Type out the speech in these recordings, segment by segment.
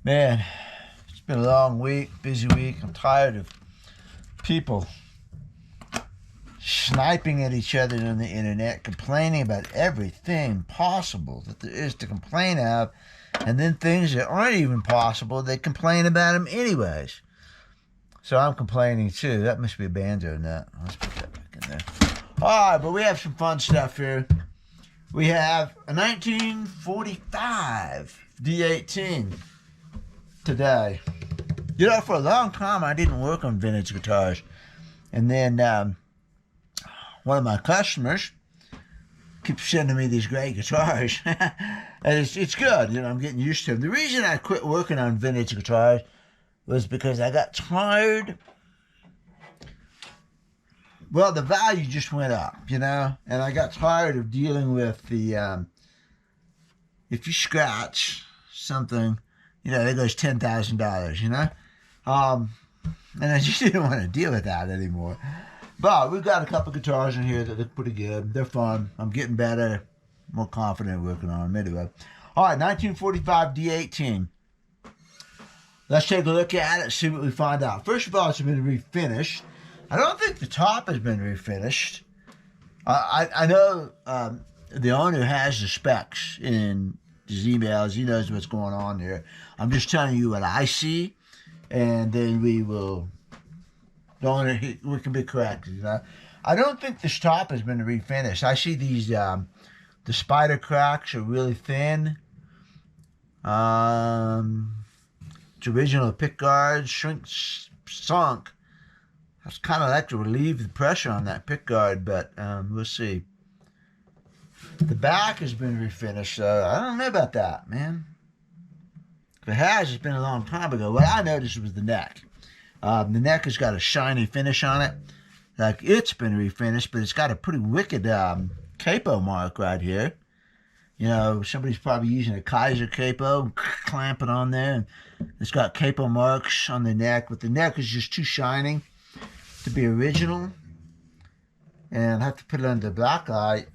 Man, it's been a long week, busy week. I'm tired of people sniping at each other on the internet, complaining about everything possible that there is to complain of, and then things that aren't even possible, they complain about them anyways. So I'm complaining too. That must be a banjo nut. Let's put that back in there. All right, but we have some fun stuff here. We have a 1945 D18 today. You know, for a long time, I didn't work on vintage guitars. And then one of my customers keeps sending me these great guitars. And it's good. You know, I'm getting used to them. The reason I quit working on vintage guitars was because I got tired. Well, the value just went up, you know, and I got tired of dealing with the, if you scratch something, you know, there goes $10,000, you know? And I just didn't want to deal with that anymore. But we've got a couple guitars in here that look pretty good. They're fun. I'm getting better, more confident working on them anyway. All right, 1945 D18. Let's take a look at it, see what we find out. First of all, it's been refinished. I don't think the top has been refinished. I know the owner has the specs in his emails. He knows what's going on there. I'm just telling you what I see, and then we can be corrected. You know, I don't think this top has been refinished. I see these the spider cracks are really thin. It's original pick guard, sunk. I kind of like to relieve the pressure on that pick guard, but we'll see. The back has been refinished, so I don't know about that, man. If it has, it's been a long time ago. What I noticed was the neck. The neck has got a shiny finish on it. Like, it's been refinished, but it's got a pretty wicked capo mark right here. You know, somebody's probably using a Kaiser capo, clamp it on there, and it's got capo marks on the neck, but the neck is just too shiny to be original. And I have to put it under the black light.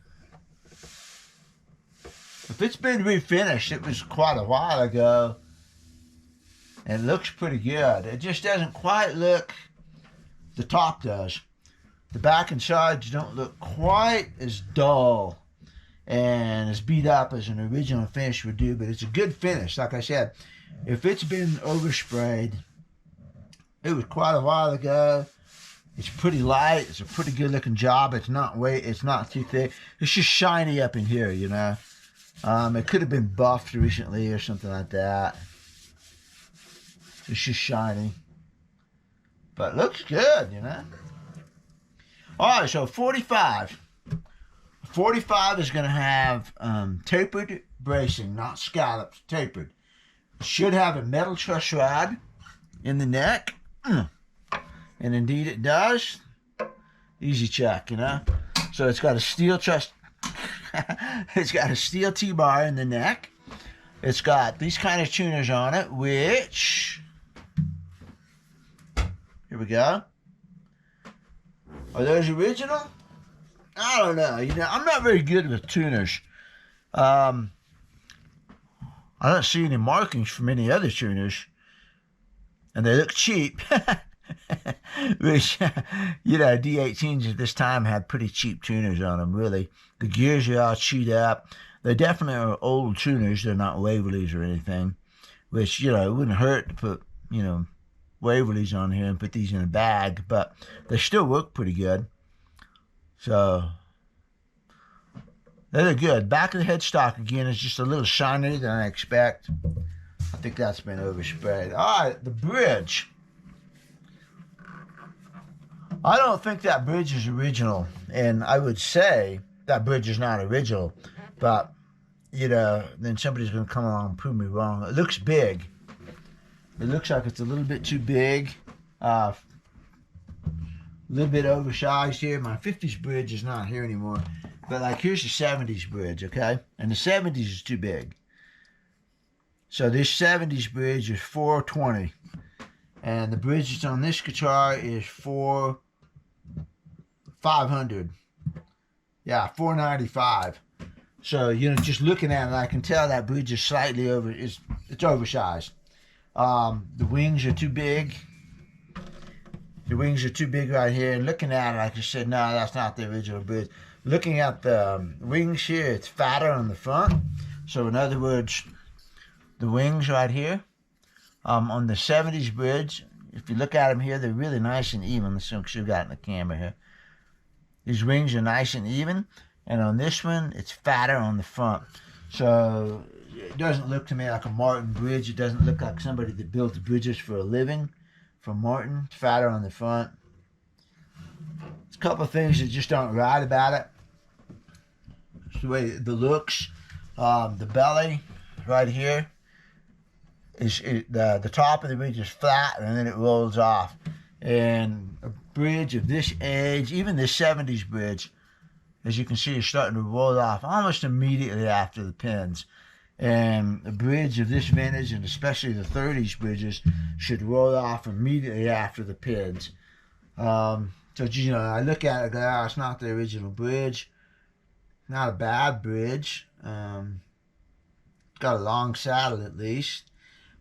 If it's been refinished, it was quite a while ago. And it looks pretty good. It just doesn't quite look, the top does. The back and sides don't look quite as dull and as beat up as an original finish would do, but it's a good finish. Like I said, if it's been oversprayed, it was quite a while ago. It's pretty light. It's a pretty good looking job. It's not too thick. It's just shiny up in here, you know. It could have been buffed recently or something like that. It's just shiny. But it looks good, you know. All right, so 45. 45 is going to have tapered bracing, not scallops, tapered. Should have a metal truss rod in the neck. And indeed it does. Easy check, you know. So it's got a steel truss. It's got a steel T-bar in the neck. It's got these kind of tuners on it, which... Here we go. Are those original? I don't know. You know, I'm not very good with tuners. I don't see any markings from any other tuners. And they look cheap. Which, you know, D18s at this time had pretty cheap tuners on them, really. The gears are all chewed up. They definitely are old tuners. They're not Waverleys or anything. Which, you know, it wouldn't hurt to put, you know, Waverleys on here and put these in a bag. But they still work pretty good. So, they look good. Back of the headstock, again, is just a little shinier than I expect. I think that's been oversprayed. All right, the bridge. I don't think that bridge is original, and I would say that bridge is not original, but, you know, then somebody's going to come along and prove me wrong. It looks big. It looks like it's a little bit too big, a little bit oversized here. My 50s bridge is not here anymore, but, like, here's the 70s bridge, okay? And the 70s is too big. So this 70s bridge is 420, and the bridge that's on this guitar is 500. Yeah, 495. So, you know, just looking at it, I can tell that bridge is slightly it's oversized. The wings are too big. The wings are too big right here. And looking at it, like I said, no, that's not the original bridge. Looking at the wings here, it's fatter on the front. So in other words, the wings right here, on the 70s bridge, if you look at them here, they're really nice and even. Let's see what you got in the camera here. These wings are nice and even. And on this one, it's fatter on the front. So it doesn't look to me like a Martin bridge. It doesn't look like somebody that built bridges for a living. From Martin, it's fatter on the front. There's a couple of things that just aren't right about it. It's the way the looks. The belly right here is the top of the bridge is flat and then it rolls off. And a bridge of this age, even the 70s bridge, as you can see, is starting to roll off almost immediately after the pins. And a bridge of this vintage, and especially the 30s bridges, should roll off immediately after the pins. So, you know, I look at it and go, oh, it's not the original bridge. Not a bad bridge. It's got a long saddle at least.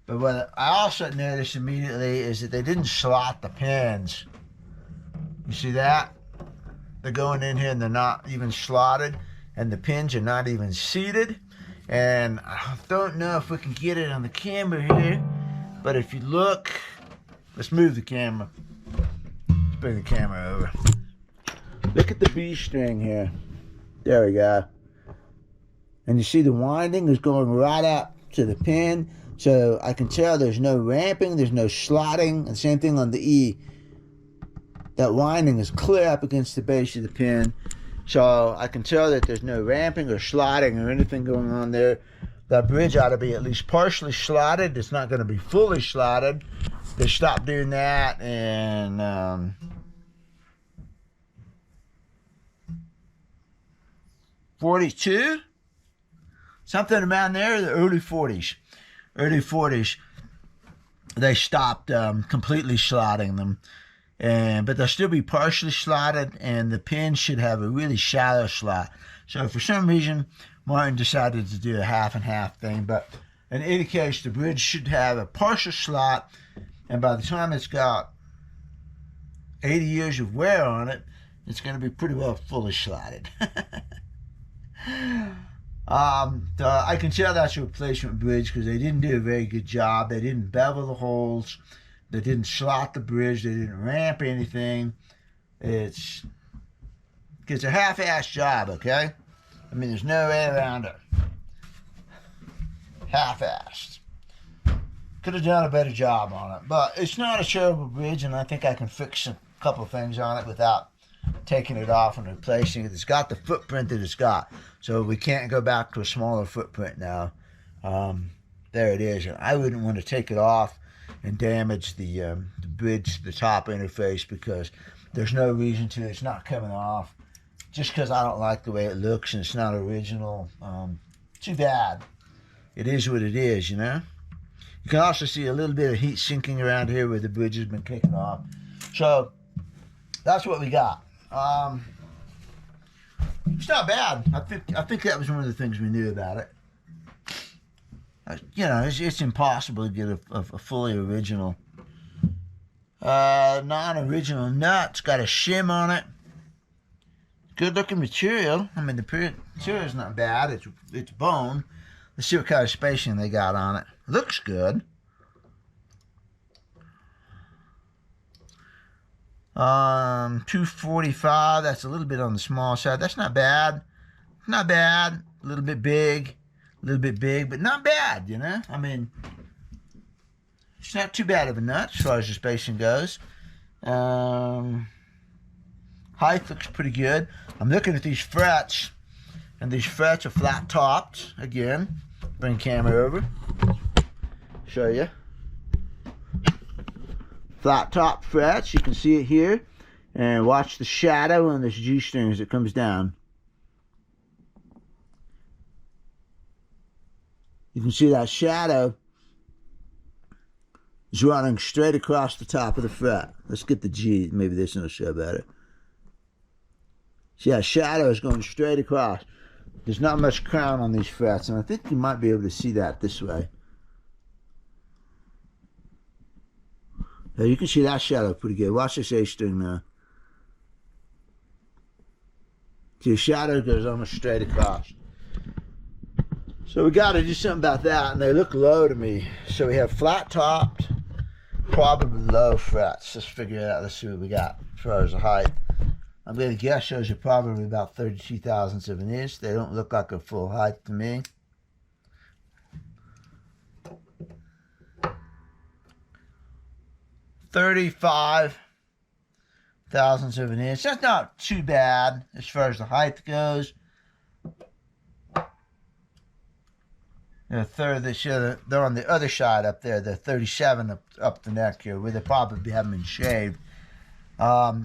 But what I also noticed immediately is that they didn't slot the pins. You see that? They're going in here and they're not even slotted, and the pins are not even seated. And I don't know if we can get it on the camera here, but if you look, let's move the camera. Let's bring the camera over. Look at the B string here. There we go. And you see the winding is going right up to the pin. So I can tell there's no ramping, there's no slotting, and same thing on the E. That winding is clear up against the base of the pin. So I can tell that there's no ramping or slotting or anything going on there. That bridge ought to be at least partially slotted. It's not going to be fully slotted. They stopped doing that in 42? Something around there, the early 40s. Early 40s, they stopped completely slotting them. But they'll still be partially slotted, and the pin should have a really shallow slot. So for some reason, Martin decided to do a half and half thing. But in any case, the bridge should have a partial slot, and by the time it's got 80 years of wear on it, it's going to be pretty well fully slotted. So I can tell that's a replacement bridge because they didn't do a very good job. They didn't bevel the holes. They didn't slot the bridge. They didn't ramp anything. It's a half-assed job, okay? I mean, there's no way around it. Half-assed. Could have done a better job on it. But it's not a terrible bridge, and I think I can fix a couple of things on it without taking it off and replacing it. It's got the footprint that it's got. So we can't go back to a smaller footprint now. There it is. And I wouldn't want to take it off and damage the bridge, the top interface, because there's no reason to. It's not coming off just because I don't like the way it looks and it's not original. Too bad. It is what it is, you know. You can also see a little bit of heat sinking around here where the bridge has been kicking off. So that's what we got. It's not bad. I think that was one of the things we knew about it. You know, it's impossible to get a fully original, non-original nut. It's got a shim on it. Good looking material. I mean, the material is not bad. It's bone. Let's see what kind of spacing they got on it. Looks good. 245. That's a little bit on the small side. That's not bad. Not bad. A little bit big. A little bit big, but not bad, you know? I mean, it's not too bad of a nut as far as the spacing goes. Height looks pretty good. I'm looking at these frets, and these frets are flat topped. Again, bring camera over. Show you. Flat top frets, you can see it here. And watch the shadow on this G-string as it comes down. You can see that shadow is running straight across the top of the fret. Let's get the G. Maybe this will show better. See, that shadow is going straight across. There's not much crown on these frets, and I think you might be able to see that this way. So you can see that shadow pretty good. Watch this A-string now. See, the shadow goes almost straight across. So we got to do something about that, and they look low to me. So we have flat-topped, probably low frets. Let's figure it out. Let's see what we got as far as the height. I'm going to guess those are probably about 32 thousandths of an inch. They don't look like a full height to me. $35 thousandths of an inch. That's not too bad as far as the height goes. They're on the other side up there. They're 37 up the neck here, where they probably haven't been shaved.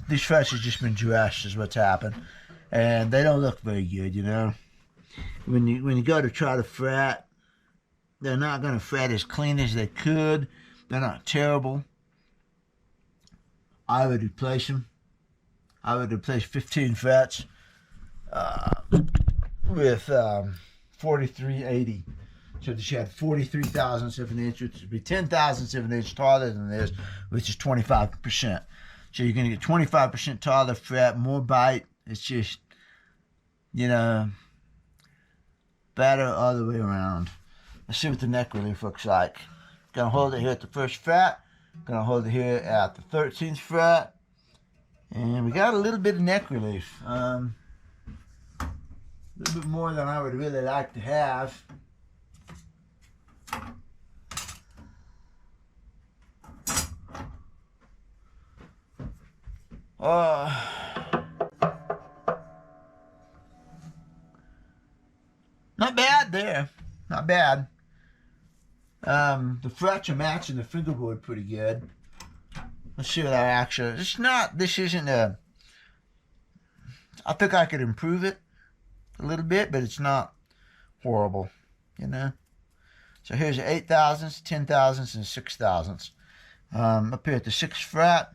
These frets have just been dressed is what's happened. And they don't look very good, you know. When you go to try to fret, they're not going to fret as clean as they could. They're not terrible. I would replace them. I would replace 15 frets with 4380. So that you had 43 thousandths of an inch, which would be 10 thousandths of an inch taller than this, which is 25%. So you're going to get 25% taller fret, more bite. It's just, you know, better all the way around. Let's see what the neck relief looks like. Gonna hold it here at the first fret. Gonna hold it here at the 13th fret. And we got a little bit of neck relief. A little bit more than I would really like to have. Not bad there. Not bad. The frets are matching the fingerboard pretty good. Let's see what our action is. This isn't a, I think I could improve it a little bit, but it's not horrible, you know. So here's your 8 thousandths, 10 thousandths, and 6 thousandths. Up here at the 6th fret.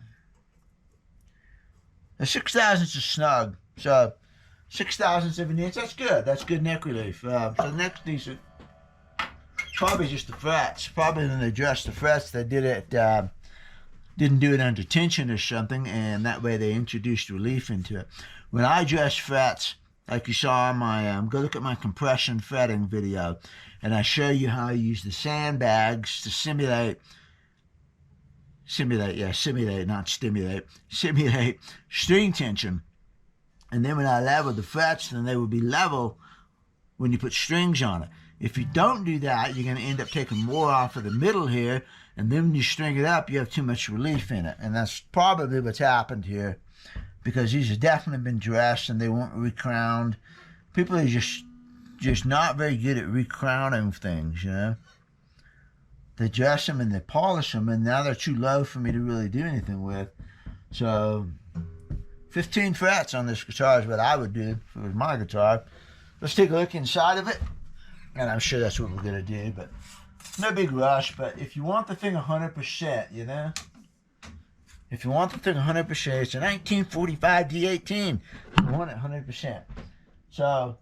The 6 thousandths is snug. So 6 thousandths of an inch, that's good. That's good neck relief. So the neck's decent. Probably just the frets. Probably when they dressed the frets, they did it, didn't do it under tension or something, and that way they introduced relief into it. When I dress frets, like you saw on my, go look at my compression fretting video, and I show you how I use the sandbags to simulate, not stimulate, simulate string tension. And then when I level the frets, then they will be level when you put strings on it. If you don't do that, you're going to end up taking more off of the middle here, and then when you string it up, you have too much relief in it. And that's probably what's happened here, because these have definitely been dressed and they weren't recrowned. People are just not very good at recrowning things, you know. They dress them and they polish them, and now they're too low for me to really do anything with. So 15 frets on this guitar is what I would do if it was my guitar. Let's take a look inside of it, and I'm sure that's what we're going to do, but no big rush. But if you want the thing 100%, you know, if you want the thing 100%, it's a 1945 D18. You want it 100%. So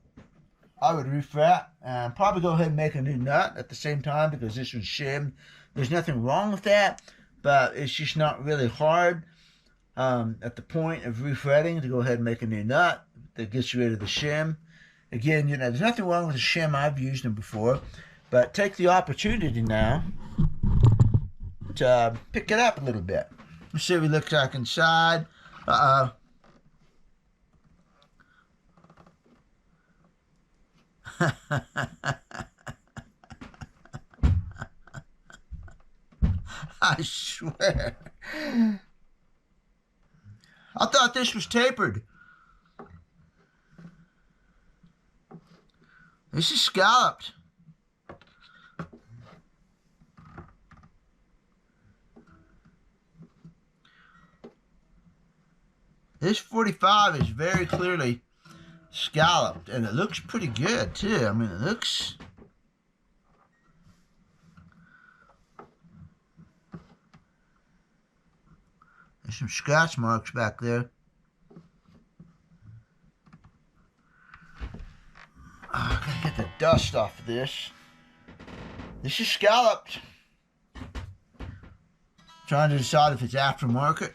I would refret and probably go ahead and make a new nut at the same time, because this was shimmed. There's nothing wrong with that, but it's just not really hard at the point of refretting to go ahead and make a new nut that gets rid of the shim. Again, you know, there's nothing wrong with the shim. I've used them before, but take the opportunity now to pick it up a little bit. Let's see what it looks like inside. I swear. I thought this was tapered. This is scalloped. This 45 is very clearly scalloped, and it looks pretty good too. I mean, it looks, there's some scratch marks back there. I gotta get the dust off of this. This is scalloped. Trying to decide if it's aftermarket.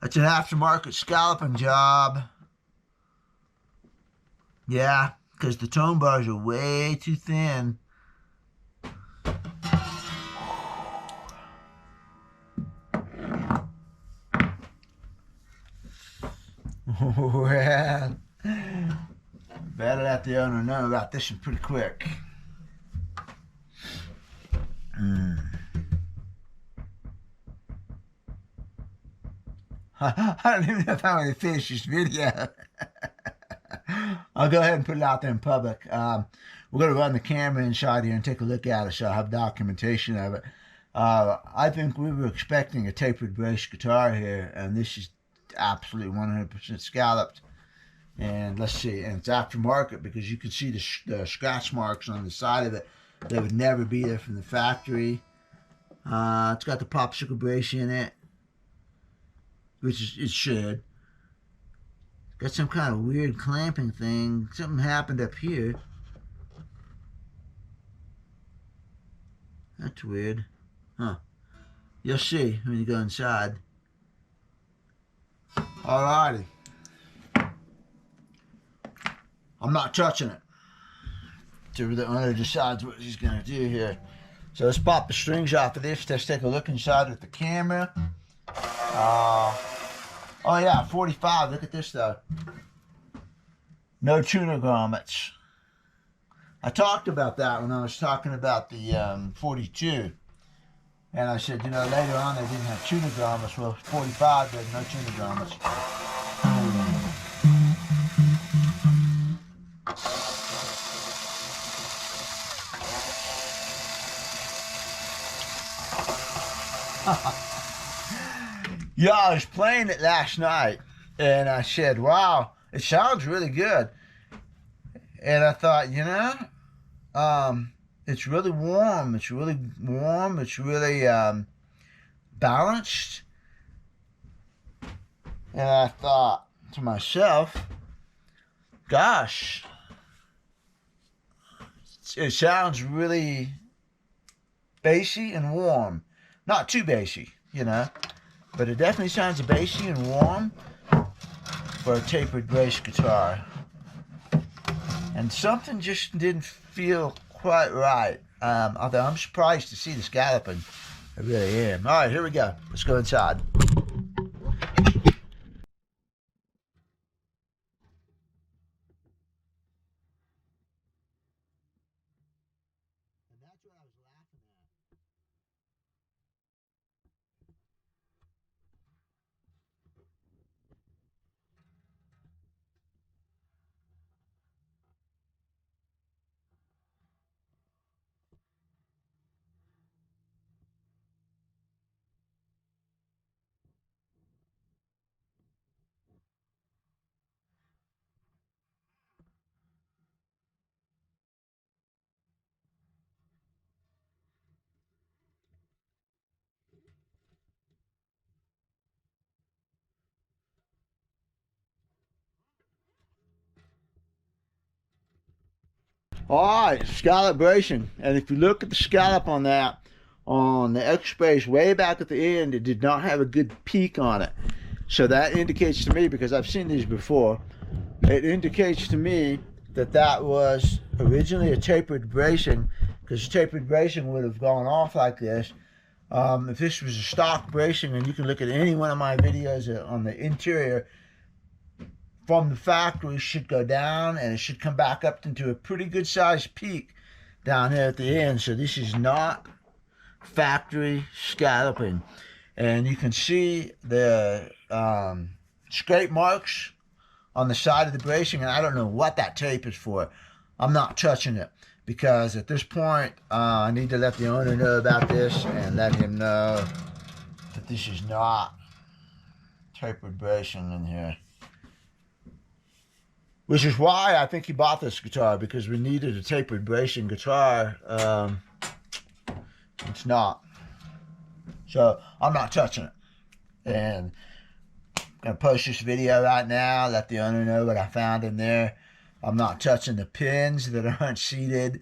It's an aftermarket scalloping job. Yeah, because the tone bars are way too thin. Well, better let the owner know about this one pretty quick. I don't even know if I'm going to finish this video. I'll go ahead and put it out there in public. We're going to run the camera inside here and take a look at it, so I have documentation of it. I think we were expecting a tapered brace guitar here, and this is absolutely 100% scalloped. And let's see, and it's aftermarket because you can see the scratch marks on the side of it. They would never be there from the factory. It's got the popsicle brace in it, which is, it should. Got some kind of weird clamping thing. Something happened up here. That's weird. Huh. You'll see when you go inside. Alrighty. I'm not touching it till the owner decides what he's going to do here. So let's pop the strings off of this. Let's take a look inside with the camera. Oh yeah, 45. Look at this though. No tuner grommets. I talked about that when I was talking about the 42. And I said, you know, later on they didn't have tuner grommets. Well, 45 there's no tuner grommets. Yeah, I was playing it last night, and I said, wow, it sounds really good. And I thought, you know, it's really warm. It's really warm. It's really balanced. And I thought to myself, gosh, it sounds really bassy and warm. Not too bassy, you know. But it definitely sounds bassy and warm for a tapered brace guitar. And something just didn't feel quite right. Although I'm surprised to see the scalloping. I really am. All right, here we go. Let's go inside. Alright, scallop bracing. And if you look at the scallop on that, on the X-Brace way back at the end, it did not have a good peak on it. So that indicates to me, because I've seen these before, it indicates to me that that was originally a tapered bracing, because tapered bracing would have gone off like this. If this was a stock bracing, and you can look at any one of my videos on the interior, from the factory should go down and it should come back up into a pretty good sized peak down here at the end. So this is not factory scalloping. And you can see the scrape marks on the side of the bracing, and I don't know what that tape is for. I'm not touching it because at this point I need to let the owner know about this and let him know that this is not tapered bracing in here. Which is why I think he bought this guitar, because we needed a tapered bracing guitar. It's not. So I'm not touching it. And going to post this video right now, let the owner know what I found in there. I'm not touching the pins that are unseated,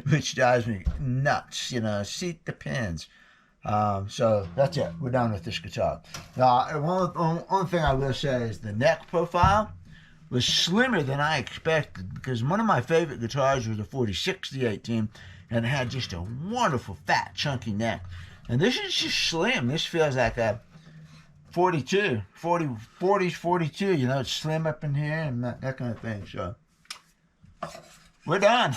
which drives me nuts. You know, seat the pins. So that's it. We're done with this guitar. One thing I will say is the neck profile was slimmer than I expected, because one of my favorite guitars was the 46 D18, and it had just a wonderful, fat, chunky neck. And this is just slim. This feels like a 42, 42, you know, it's slim up in here and that kind of thing. So we're done.